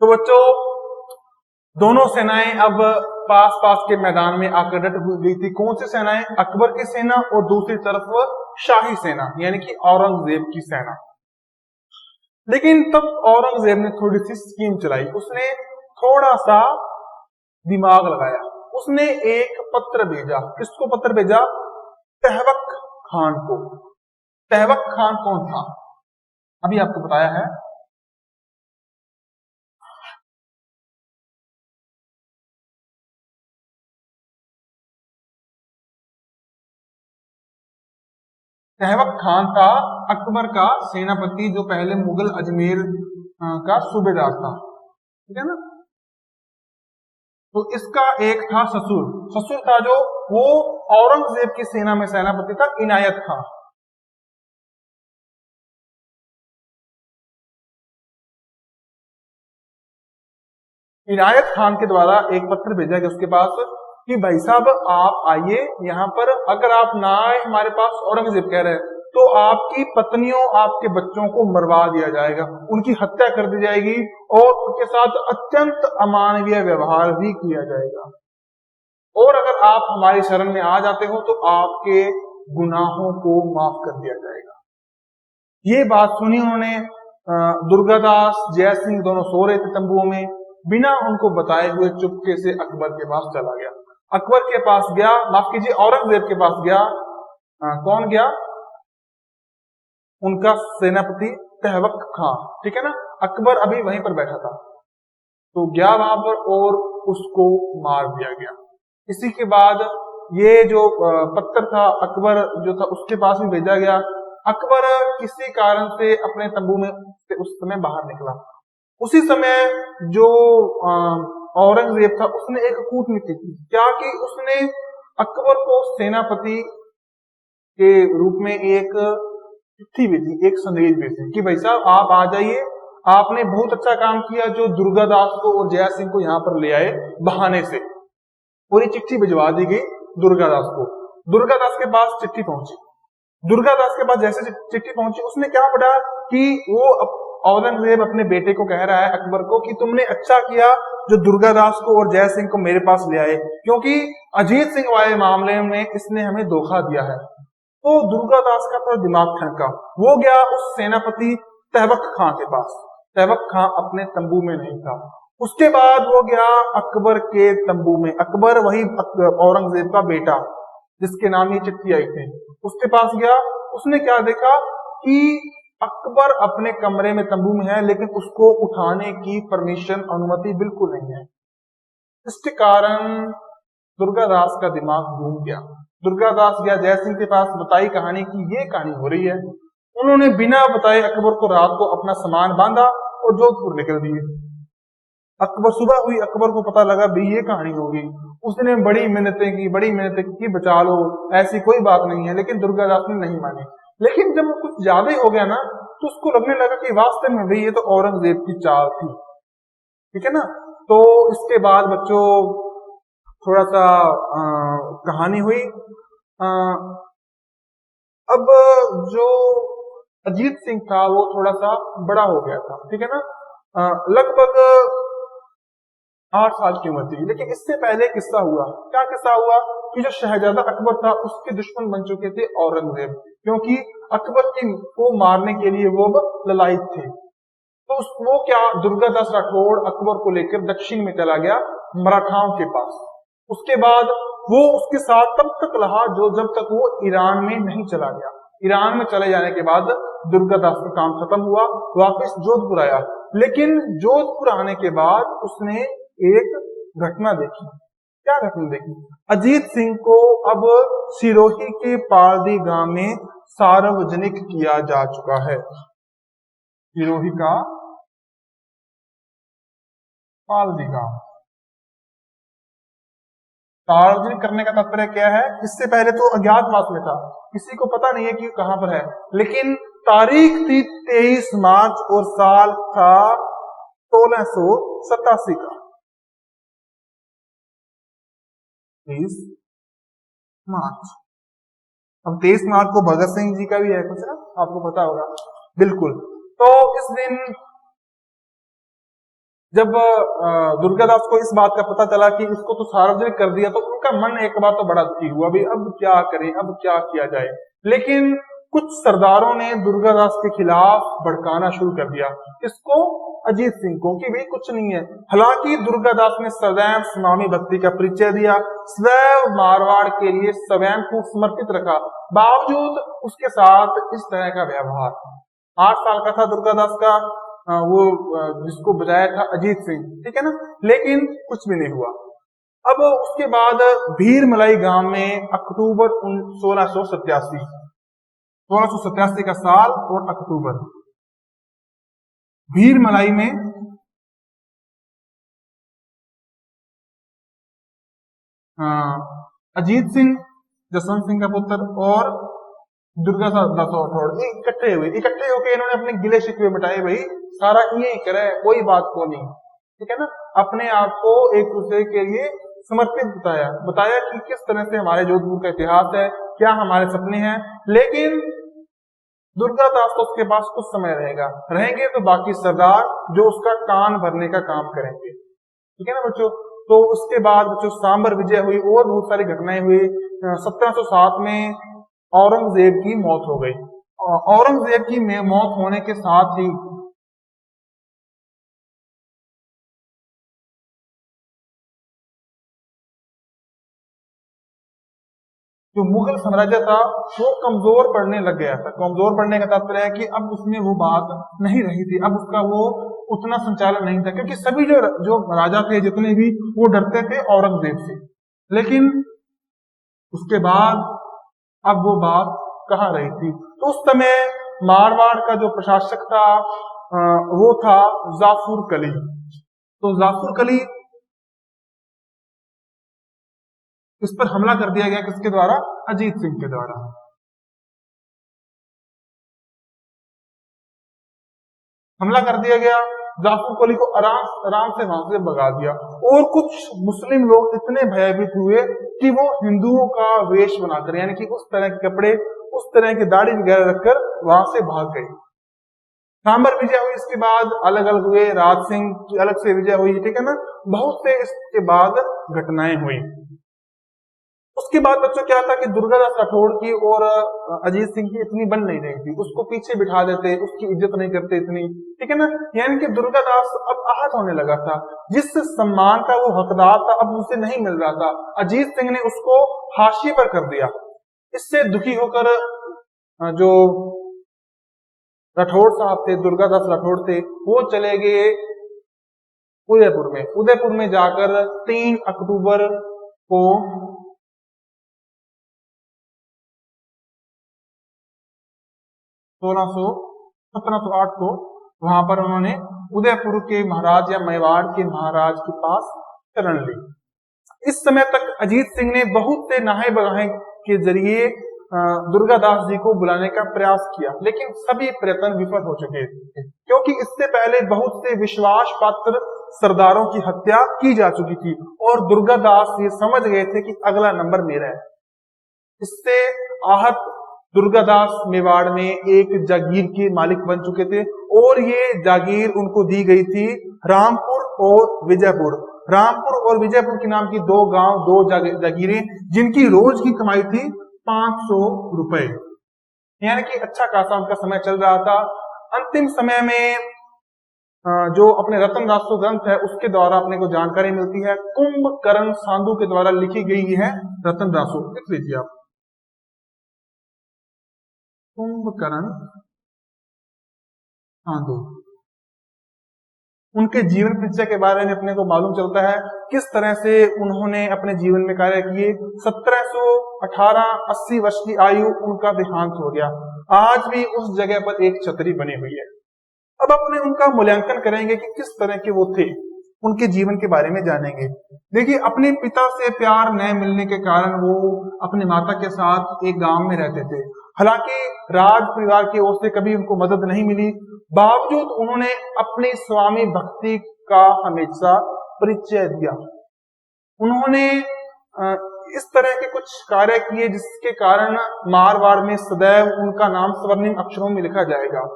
Speaker 1: तो बच्चों, दोनों सेनाएं अब पास पास के मैदान में आकर डट गई थी। कौन सी सेनाएं? अकबर की सेना और दूसरी तरफ शाही सेना यानी कि औरंगजेब की सेना। लेकिन तब औरंगजेब ने थोड़ी सी स्कीम चलाई। उसने थोड़ा सा दिमाग लगाया। उसने एक पत्र भेजा। किसको पत्र भेजा? तहवक खान को। तहवक खान कौन था? अभी आपको बताया है। तहवक खान था अकबर का सेनापति, जो पहले मुगल अजमेर का सूबेदार था, ठीक है ना। तो इसका एक था ससुर। ससुर था जो वो औरंगजेब की सेना में सेनापति था, इनायत खान। इनायत खान के द्वारा एक पत्र भेजा गया उसके पास कि भाई साहब आप आइए यहाँ पर। अगर आप ना आए हमारे पास, औरंगजेब कह रहे हैं, तो आपकी पत्नियों, आपके बच्चों को मरवा दिया जाएगा, उनकी हत्या कर दी जाएगी और उनके साथ अत्यंत अमानवीय व्यवहार भी किया जाएगा। और अगर आप हमारी शरण में आ जाते हो तो आपके गुनाहों को माफ कर दिया जाएगा। ये बात सुनी उन्होंने। दुर्गादास, जय सिंह दोनों सो रहे थे तंबुओं में। बिना उनको बताए हुए चुपके से अकबर के पास चला गया। अकबर के पास गया, माफ कीजिए, औरंगजेब के पास गया। कौन गया? उनका सेनापति तहवक खां, ठीक है ना। अकबर अभी वहीं पर बैठा था, तो गया वहां पर और उसको मार दिया गया। इसी के बाद ये जो पत्थर था अकबर जो था उसके पास भी भेजा गया। अकबर किसी कारण से अपने तंबू में से उस समय बाहर निकला। उसी समय जो औरंगजेब था उसने एक कूटनीति की। क्या कि उसने अकबर को सेनापति के रूप में एक चिट्ठी भेजी, एक संदेश भेजी कि भाई साहब आप आ जाइए, आपने बहुत अच्छा काम किया जो दुर्गादास को और जय सिंह को यहाँ पर ले आए बहाने से। पूरी चिट्ठी भिजवा दी गई दुर्गादास को। दुर्गादास के पास चिट्ठी पहुंची। दुर्गादास के पास जैसे चिट्ठी पहुंची, उसने क्या पढ़ा कि वो औरंगजेब अपने बेटे को कह रहा है, अकबर को, कि तुमने अच्छा किया जो दुर्गादास को और जय सिंह को मेरे पास ले आए, क्योंकि अजीत सिंह वाले मामले में इसने हमें धोखा दिया है। तो दुर्गादास का थोड़ा दिमाग ठनका। वो गया उस सेनापति तहवक खां के पास। तहवक खां अपने तंबू में नहीं था। उसके बाद वो गया अकबर के तंबू में। अकबर वही औरंगजेब का बेटा जिसके नाम ये चिट्ठी आई थी, उसके पास गया। उसने क्या देखा कि अकबर अपने कमरे में तंबू में है, लेकिन उसको उठाने की परमिशन, अनुमति बिल्कुल नहीं है। इसके कारण दुर्गादास का दिमाग घूम गया। दुर्गादास गया जय सिंह के पास, बताई कहानी की ये कहानी हो रही है। उन्होंने बिना बताए अकबर को रात को अपना सामान बांधा और जोधपुर निकल दिए। अकबर सुबह हुई, अकबर को पता लगा भी ये कहानी होगी। उसने बड़ी मिन्नतें की बचा लो, ऐसी कोई बात नहीं है, लेकिन दुर्गादास ने नहीं मानी। लेकिन जब कुछ ज्यादा ही हो गया ना, तो उसको लगने लगा कि वास्तव में भाई ये तो औरंगजेब की चाल थी, ठीक है ना। तो इसके बाद बच्चों थोड़ा सा कहानी हुई। अब जो अजीत सिंह था वो थोड़ा सा बड़ा हो गया था, ठीक है ना, लगभग 8 साल की उम्र थी। लेकिन इससे पहले किस्सा हुआ, क्या किस्सा हुआ कि जो शहजादा अकबर था उसके दुश्मन बन चुके थे औरंगजेब, क्योंकि अकबर को मारने के लिए वो ललायत थे। तो वो क्या, दुर्गादास राठौड़ अकबर को लेकर दक्षिण में चला गया, मराठाओं के पास। उसके बाद वो उसके साथ तब तक रहा जो जब तक वो ईरान में नहीं चला गया। ईरान में चले जाने के बाद दुर्गादास का काम खत्म हुआ, वापस जोधपुर आया। लेकिन जोधपुर आने के बाद उसने एक घटना देखी। क्या घटना देखी? अजीत सिंह को अब सिरोही के पारदी गांव में सार्वजनिक किया जा चुका है। सिरोही का पारदी गांव सार्वजनिक करने का तात्पर्य क्या है? इससे पहले तो अज्ञातवास में था, किसी को पता नहीं है कि कहां पर है। लेकिन तारीख थी 23 मार्च और साल था 1687 का। 23 मार्च। अब 23 मार्च को भगत सिंह जी का भी है कुछ ना, आपको पता होगा। बिल्कुल। तो इस दिन जब दुर्गादास को इस बात का पता चला कि इसको तो सार्वजनिक कर दिया, तो उनका मन एक बार तो बड़ा दुखी हुआ, भाई अब क्या करें, अब क्या किया जाए। लेकिन कुछ सरदारों ने दुर्गादास के खिलाफ भड़काना शुरू कर दिया, इसको अजीत सिंह को, कि भाई कुछ नहीं है। हालांकि दुर्गादास ने सदैव स्वामी भक्ति का परिचय दिया, स्वयं मारवाड़ के लिए स्वयं को समर्पित रखा, बावजूद उसके साथ इस तरह का व्यवहार। 8 साल का था दुर्गादास का, वो जिसको बजाया था अजीत सिंह, ठीक है ना, लेकिन कुछ भी नहीं हुआ। अब उसके बाद भीरमलाई गांव में अक्टूबर 1687 का साल और अक्टूबर, भीरमलाई में अजीत सिंह, जसवंत सिंह का पुत्र, और दुर्गादास राठौड़ इकट्ठे होके इन्होंने अपने गिले शिकवे मिटाए, भाई सारा ये करे, कोई बात को नहीं, ठीक है ना। अपने आप को एक दूसरे के लिए समर्पित बताया कि किस तरह से हमारे जोधपुर का इतिहास है, क्या हमारे सपने हैं। लेकिन दुर्गादास को उसके पास कुछ समय रहेंगे तो बाकी सरदार जो उसका कान भरने का काम करेंगे, ठीक है ना बच्चों। तो उसके बाद बच्चों सांबर विजय हुई और बहुत सारी घटनाएं हुई। 1707 में औरंगजेब की मौत हो गई। औरंगजेब की मौत होने के साथ ही जो मुगल साम्राज्य था वो कमजोर पड़ने लग गया था। कमजोर पड़ने का तात्पर्य है कि अब उसमें वो बात नहीं रही थी, अब उसका वो उतना संचालन नहीं था, क्योंकि सभी जो राजा थे जितने भी, वो डरते थे औरंगजेब से। लेकिन उसके बाद अब वो बात कहाँ रही थी? तो उस समय मारवाड़ का जो प्रशासक था वो था जाफर कली। तो जाफर कली, इस पर हमला कर दिया गया, किसके द्वारा? अजीत सिंह के द्वारा। हमला कर दिया गया, जाफर कली को आराम से वहां से भगा दिया। और कुछ मुस्लिम लोग इतने भयभीत हुए कि वो हिंदुओं का वेश बनाकर, यानी कि उस तरह के कपड़े, उस तरह की दाढ़ी वगैरह रखकर वहां से भाग गए। सांबर विजय हुई, इसके बाद अलग अलग हुए, राज सिंह की अलग से विजय हुई, ठीक है ना, बहुत से इसके बाद घटनाएं हुई। उसके बाद बच्चों क्या था कि दुर्गादास राठौड़ की और अजीत सिंह की इतनी बन नहीं रही थी, उसको पीछे बिठा देते, उसकी इज्जत नहीं करते इतनी, ठीक है ना। यानी कि दुर्गादास अब आहत होने लगा था, जिस सम्मान का वो हकदार था अब उसे नहीं मिल रहा था। अजीत सिंह ने उसको हाशिए पर कर दिया। इससे दुखी होकर जो राठौड़ साहब थे, दुर्गादास राठौड़ थे, वो चले गए उदयपुर में। उदयपुर में जाकर 3 अक्टूबर को 1708 को वहां पर उन्होंने उदयपुर के महाराज या मेवाड़ के महाराज के पास शरण ली। इस समय तक अजीत सिंह ने बहुत से नहाए बगाहे के जरिए दुर्गादास जी को बुलाने का प्रयास किया, लेकिन सभी प्रयत्न विफल हो चुके थे, क्योंकि इससे पहले बहुत से विश्वास पात्र सरदारों की हत्या की जा चुकी थी और दुर्गादास ये समझ गए थे कि अगला नंबर मेरा है। इससे आहत दुर्गादास मेवाड़ में एक जागीर के मालिक बन चुके थे और ये जागीर उनको दी गई थी रामपुर और विजयपुर। रामपुर और विजयपुर के नाम की दो गांव, दो जागीरें, जिनकी रोज की कमाई थी 500 रुपए, यानी कि अच्छा खासा उनका समय चल रहा था। अंतिम समय में जो अपने रतन रासो ग्रंथ है उसके द्वारा अपने को जानकारी मिलती है, कुंभकर्ण साधु के द्वारा लिखी गई है रतन रासो। लिख लीजिए आप, कुंभकर्ण साधु। उनके जीवन परिचय के बारे में अपने को मालूम चलता है किस तरह से उन्होंने अपने जीवन में कार्य किए। 1780 वर्ष की आयु उनका देहांत हो गया। आज भी उस जगह पर एक छतरी बनी हुई है। अब अपने उनका मूल्यांकन करेंगे कि किस तरह के वो थे, उनके जीवन के बारे में जानेंगे। देखिए, अपने पिता से प्यार न मिलने के कारण वो अपने माता के साथ एक गांव में रहते थे। हालांकि राज परिवार की ओर से कभी उनको मदद नहीं मिली, बावजूद उन्होंने अपनी स्वामी भक्ति का हमेशा परिचय दिया। उन्होंने इस तरह के कुछ कार्य किए जिसके कारण मारवाड़ में सदैव उनका नाम स्वर्णिम अक्षरों में लिखा जाएगा।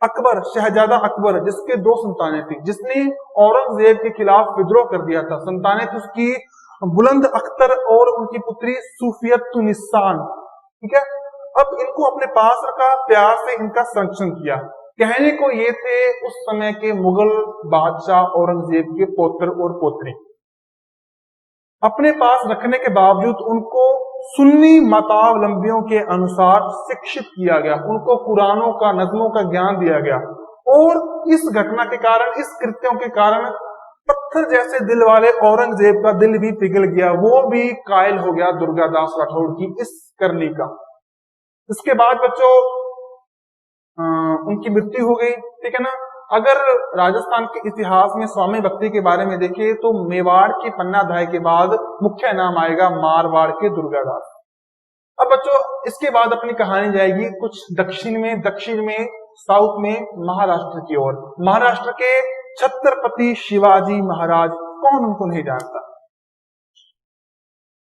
Speaker 1: अकबर, शहजादा अकबर, जिसके दो संतानें थी, जिसने औरंगजेब के खिलाफ विद्रोह कर दिया था। संतानें थी उसकी बुलंद अख्तर और उनकी पुत्री सूफियतुन्निसान। ठीक है, अब इनको अपने पास रखा, प्यार से इनका संरक्षण किया। कहने को ये थे उस समय के मुगल बादशाह औरंगजेब के पौत्र और पोत्री। अपने पास रखने के बावजूद उनको सुन्नी मतावलंबियों के अनुसार शिक्षित किया गया, उनको कुरानों का, नज़्मों का ज्ञान दिया गया। और इस घटना के कारण, इस कृत्यों के कारण पत्थर जैसे दिल वाले औरंगजेब का दिल भी पिघल गया, वो भी कायल हो गया दुर्गादास राठौड़ की इस करनी का। इसके बाद बच्चों उनकी मृत्यु हो गई। ठीक है ना। अगर राजस्थान के इतिहास में स्वामी भक्ति के बारे में देखें तो मेवाड़ के पन्नाध्याय के बाद मुख्य नाम आएगा मारवाड़ के दुर्गादास। अब बच्चों इसके बाद अपनी कहानी जाएगी कुछ दक्षिण में, साउथ में, महाराष्ट्र की ओर। महाराष्ट्र के छत्रपति शिवाजी महाराज, कौन उनको नहीं जानता।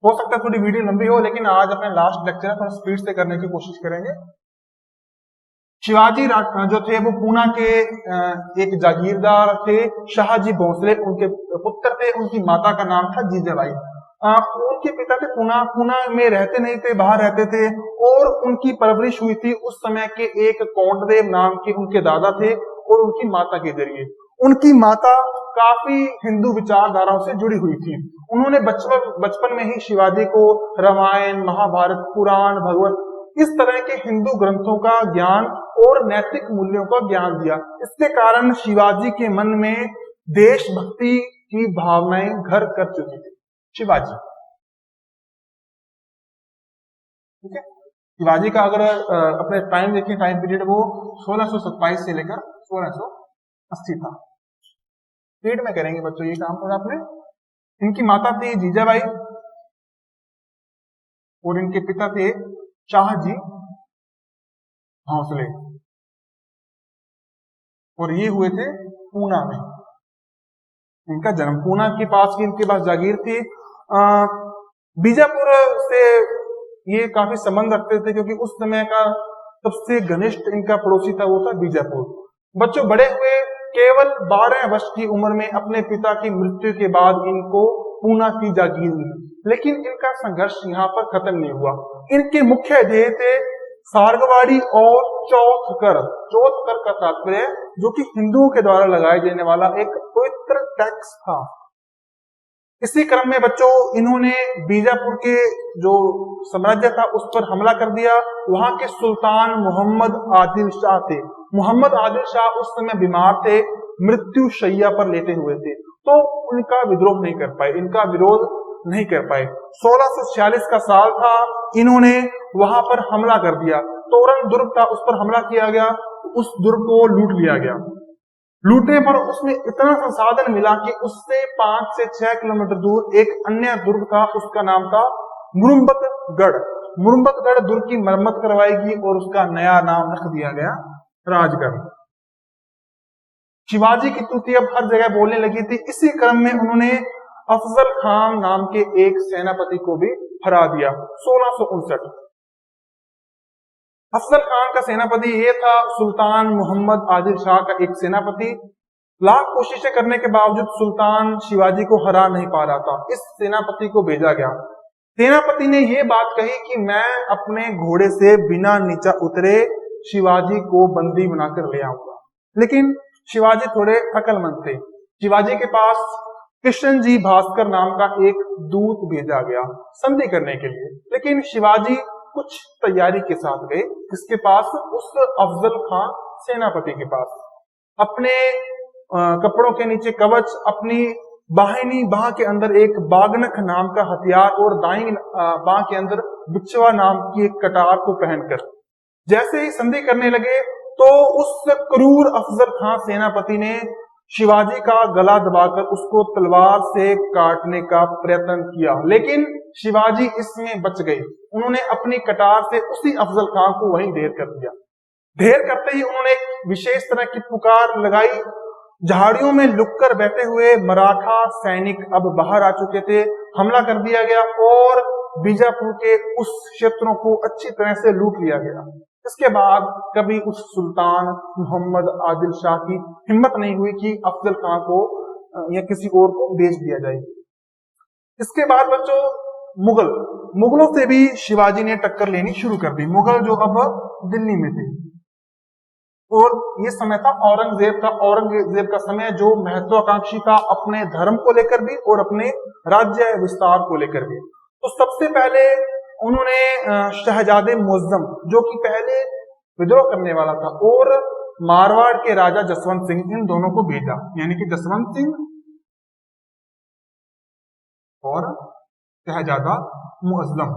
Speaker 1: हो सकता है थोड़ी वीडियो लंबी हो, लेकिन आज अपने लास्ट लेक्चर थोड़ा स्पीड से करने की कोशिश करेंगे। शिवाजी जो थे वो पूना के एक जागीरदार थे, शाहजी भोसले उनके पुत्र थे। उनकी माता का नाम था जीजाबाई। उनके पिता थे पूना में रहते नहीं थे, बाहर रहते थे। और उनकी परवरिश हुई थी उस समय के एक कौंडदेव नाम के उनके दादा थे और उनकी माता के जरिए। उनकी माता काफी हिंदू विचारधाराओं से जुड़ी हुई थी। उन्होंने बचपन में ही शिवाजी को रामायण, महाभारत, पुराण, भगवत, इस तरह के हिंदू ग्रंथों का ज्ञान और नैतिक मूल्यों का ज्ञान दिया। इसके कारण शिवाजी के मन में देशभक्ति की भावनाएं घर कर चुकी थी। शिवाजी, ठीक है। शिवाजी का अगर अपने टाइम देखें, टाइम पीरियड वो 1627 से लेकर 1680 था। स्पीड में करेंगे बच्चों ये काम थोड़ा अपने। इनकी माता थी जीजाबाई और इनके पिता थे शाहजी भोसले, और ये हुए थे पूना में। इनका जन्म पूना के पास की इनके पास जागीर थी। बीजापुर से ये काफी संबंध रखते थे क्योंकि उस समय का सबसे घनिष्ठ इनका पड़ोसी था, वो था बीजापुर। बच्चों बड़े हुए, केवल 12 वर्ष की उम्र में अपने पिता की मृत्यु के बाद इनको पूना की जागीर मिली। लेकिन इनका संघर्ष यहाँ पर खत्म नहीं हुआ। इनके मुख्य ध्येय थे सारगवाड़ी और चौथकर। चौथकर का तात्पर्य जो कि हिंदुओं के द्वारा लगाए जाने वाला एक पवित्र टैक्स था। इसी क्रम में बच्चों इन्होंने बीजापुर के जो साम्राज्य था उस पर हमला कर दिया। वहां के सुल्तान मोहम्मद आदिल शाह थे। मोहम्मद आदिल शाह उस समय बीमार थे, मृत्यु शैया पर लेटे हुए थे, तो उनका विद्रोह नहीं कर पाए, इनका विरोध नहीं कर पाए। 1646 का साल था, इन्होंने वहां पर हमला कर दिया। तोरण दुर्ग था, उस पर हमला किया गया, उस दुर्ग को लूट लिया गया। लूटने पर उसमें इतना संसाधन मिला कि उससे 5 से 6 किलोमीटर दूर एक अन्य दुर्ग था, उसका नाम था मुरुम्बतगढ़। मुरुम्बतगढ़ दुर्ग की मरम्मत करवाएगी और उसका नया नाम रख दिया गया राजगढ़। शिवाजी की स्तुति अब हर जगह बोलने लगी थी। इसी क्रम में उन्होंने अफजल खान नाम के एक सेनापति को भी हरा दिया 1659। अफजल खान का सेनापति ये था सुल्तान मोहम्मद आदिल शाह का एक सेनापति। लाख कोशिशें करने के बावजूद सुल्तान शिवाजी को हरा नहीं पा रहा था। इस सेनापति को भेजा गया। सेनापति ने ये बात कही कि मैं अपने घोड़े से बिना नीचा उतरे शिवाजी को बंदी बनाकर ले आऊंगा। लेकिन शिवाजी थोड़े अक्लमंद थे। शिवाजी के पास कृष्ण जी भास्कर नाम का एक दूत भेजा गया संधि करने के लिए। लेकिन शिवाजी कुछ तैयारी के साथ गए। किसके पास? उस अफजल खान सेनापति के पास। अपने कपड़ों के नीचे कवच, अपनी बाहिनी बाह के अंदर एक बागनख नाम का हथियार और दाईं बाह के अंदर बिच्छवा नाम की एक कटार को पहनकर जैसे ही संधि करने लगे तो उस क्रूर अफजल खान सेनापति ने शिवाजी का गला दबाकर उसको तलवार से काटने का प्रयत्न किया। लेकिन शिवाजी इसमें बच गए। उन्होंने अपनी कटार से उसी अफजल खान को वहीं ढेर कर दिया। ढेर करते ही उन्होंने एक विशेष तरह की पुकार लगाई। झाड़ियों में लुककर बैठे हुए मराठा सैनिक अब बाहर आ चुके थे। हमला कर दिया गया और बीजापुर के उस क्षेत्रों को अच्छी तरह से लूट लिया गया। इसके बाद कभी उस सुल्तान मोहम्मद आदिल शाह की हिम्मत नहीं हुई कि अफजल खान को या किसी और को भेज दिया जाए। इसके बाद बच्चों मुगलों से भी शिवाजी ने टक्कर लेनी शुरू कर दी। मुगल जो अब दिल्ली में थे और ये समय था औरंगजेब का समय, जो महत्वाकांक्षी था अपने धर्म को लेकर भी और अपने राज्य विस्तार को लेकर भी। तो सबसे पहले उन्होंने शहजादे मुअज्जम, जो कि पहले विद्रोह करने वाला था, और मारवाड़ के राजा जसवंत सिंह, इन दोनों को भेजा। यानी कि जसवंत सिंह और शहजादा मुअज्जम।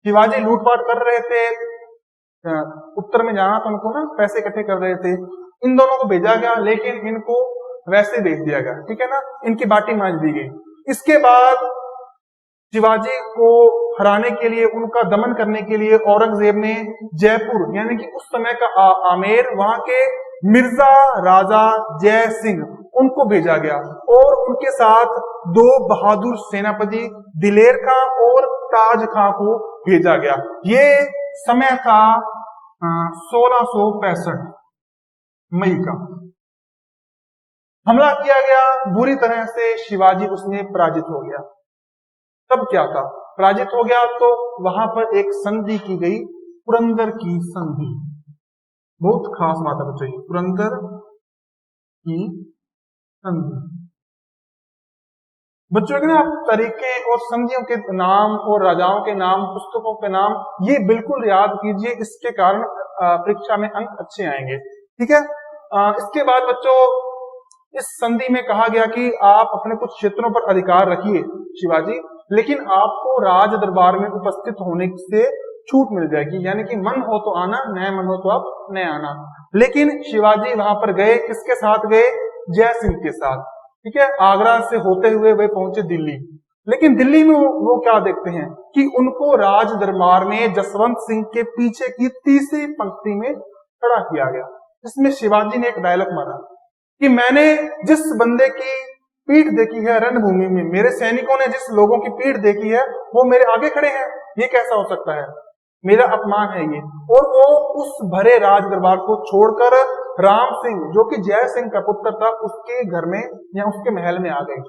Speaker 1: शिवाजी लूटपाट कर रहे थे, उत्तर में जाना तो उनको ना पैसे इकट्ठे कर रहे थे। इन दोनों को भेजा गया, लेकिन इनको वैसे भेज दिया गया, ठीक है ना, इनकी बाटी मांझ दी गई। इसके बाद शिवाजी को हराने के लिए, उनका दमन करने के लिए औरंगजेब ने जयपुर यानी कि उस समय का आमेर, वहां के मिर्जा राजा जय सिंह, उनको भेजा गया और उनके साथ दो बहादुर सेनापति दिलेर खां और ताज खां को भेजा गया। ये समय था 1665 मई का। हमला किया गया, बुरी तरह से शिवाजी उसमें पराजित हो गया। तब क्या था? पराजित हो गया तो वहां पर एक संधि की गई, पुरंदर की संधि। बहुत खास बात है बच्चों, पुरंदर की संधि। बच्चों के ना तरीके और संधियों के नाम और राजाओं के नाम, पुस्तकों के नाम, ये बिल्कुल याद कीजिए, इसके कारण परीक्षा में अंक अच्छे आएंगे, ठीक है। इसके बाद बच्चों इस संधि में कहा गया कि आप अपने कुछ क्षेत्रों पर अधिकार रखिए शिवाजी, लेकिन आपको राज दरबार में उपस्थित होने से छूट मिल जाएगी, यानी कि मन हो तो आना, न मन हो तो आप न आना। लेकिन शिवाजी वहां पर गए, किसके साथ गए? जय सिंह के साथ, ठीक है। आगरा से होते हुए वे पहुंचे दिल्ली। लेकिन दिल्ली में वो क्या देखते हैं कि उनको राज दरबार में जसवंत सिंह के पीछे की तीसरी पंक्ति में खड़ा किया गया। इसमें शिवाजी ने एक डायलॉग मारा कि मैंने जिस बंदे की पीठ देखी है रणभूमि में, मेरे सैनिकों ने जिस लोगों की पीठ देखी है वो मेरे आगे खड़े हैं, ये कैसा हो सकता है? मेरा अपमान है ये। और वो उस भरे राज दरबार को छोड़कर राम सिंह, जो कि जय सिंह का पुत्र था, उसके घर में या उसके महल में आ गए।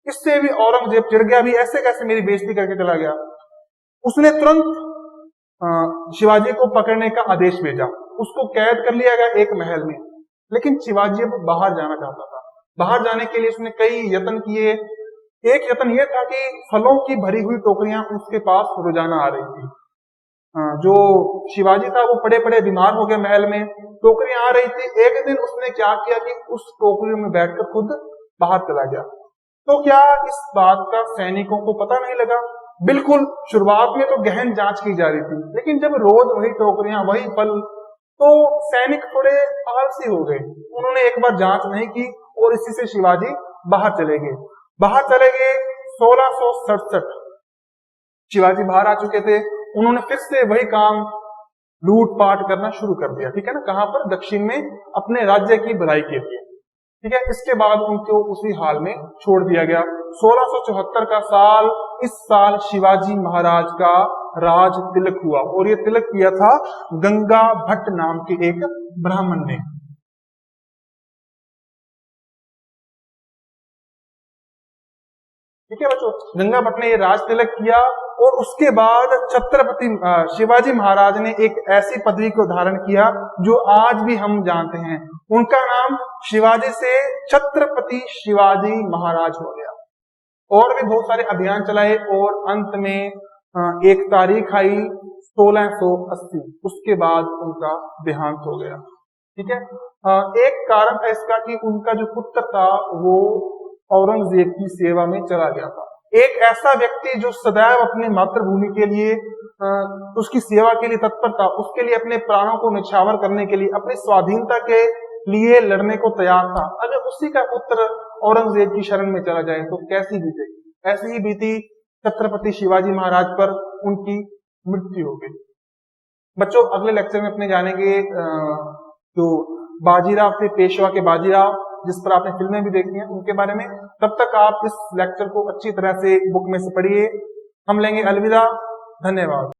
Speaker 1: इससे भी औरंगजेब चिढ़ गया, भी ऐसे कैसे मेरी बेइज्जती करके चला गया। उसने तुरंत शिवाजी को पकड़ने का आदेश भेजा। उसको कैद कर लिया गया एक महल में। लेकिन शिवाजी अब बाहर जाना चाहता था। बाहर जाने के लिए उसने कई यत्न किए। एक यत्न यह था कि फलों की भरी हुई टोकरियां उसके पास रोजाना आ रही थी। जो शिवाजी था वो पड़े पड़े बीमार हो गया महल में, टोकरियां आ रही थी। एक दिन उसने क्या किया कि उस टोकरियों में बैठकर खुद बाहर चला गया। तो क्या इस बात का सैनिकों को पता नहीं लगा? बिल्कुल, शुरुआत में तो गहन जांच की जा रही थी, लेकिन जब रोज वही टोकरियां, वही फल, तो सैनिक थोड़े आलसी हो गए। उन्होंने एक बार जांच नहीं की और इसी से शिवाजी बाहर चले गए। 1667 शिवाजी बाहर आ चुके थे। उन्होंने फिर से वही काम, लूटपाट करना शुरू कर दिया, ठीक है ना। कहां पर? दक्षिण में, अपने राज्य की भलाई के लिए, ठीक है। इसके बाद उनको उसी हाल में छोड़ दिया गया। 1674 का साल इस साल शिवाजी महाराज का राज तिलक हुआ, और ये तिलक किया था गंगा भट्ट नाम के एक ब्राह्मण ने। ठीक है बच्चों, गंगा भट्ट ने ये राज तिलक किया, और उसके बाद छत्रपति शिवाजी महाराज ने एक ऐसी पदवी को धारण किया जो आज भी हम जानते हैं। उनका नाम शिवाजी से छत्रपति शिवाजी महाराज हो गया। और भी बहुत सारे अभियान चलाए, और अंत में एक तारीख आई 1680, उसके बाद उनका देहांत हो गया। ठीक है, एक कारण था इसका कि उनका जो पुत्र था वो औरंगजेब की सेवा में चला गया था। एक ऐसा व्यक्ति जो सदैव अपनी मातृभूमि के लिए उसकी सेवा के लिए तत्पर था, उसके लिए अपने प्राणों को न्यौछावर करने के लिए, अपनी स्वाधीनता के लिए लड़ने को तैयार था, अगर उसी का पुत्र औरंगजेब की शरण में चला जाए तो कैसी बीतेगी। ऐसी ही बीती छत्रपति शिवाजी महाराज पर, उनकी मृत्यु हो गई। बच्चों अगले लेक्चर में अपने जानेंगे जो बाजीराव थे, पेशवा के बाजीराव, जिस पर आपने फिल्में भी देखी हैं, उनके बारे में। तब तक आप इस लेक्चर को अच्छी तरह से बुक में से पढ़िए। हम लेंगे अलविदा, धन्यवाद।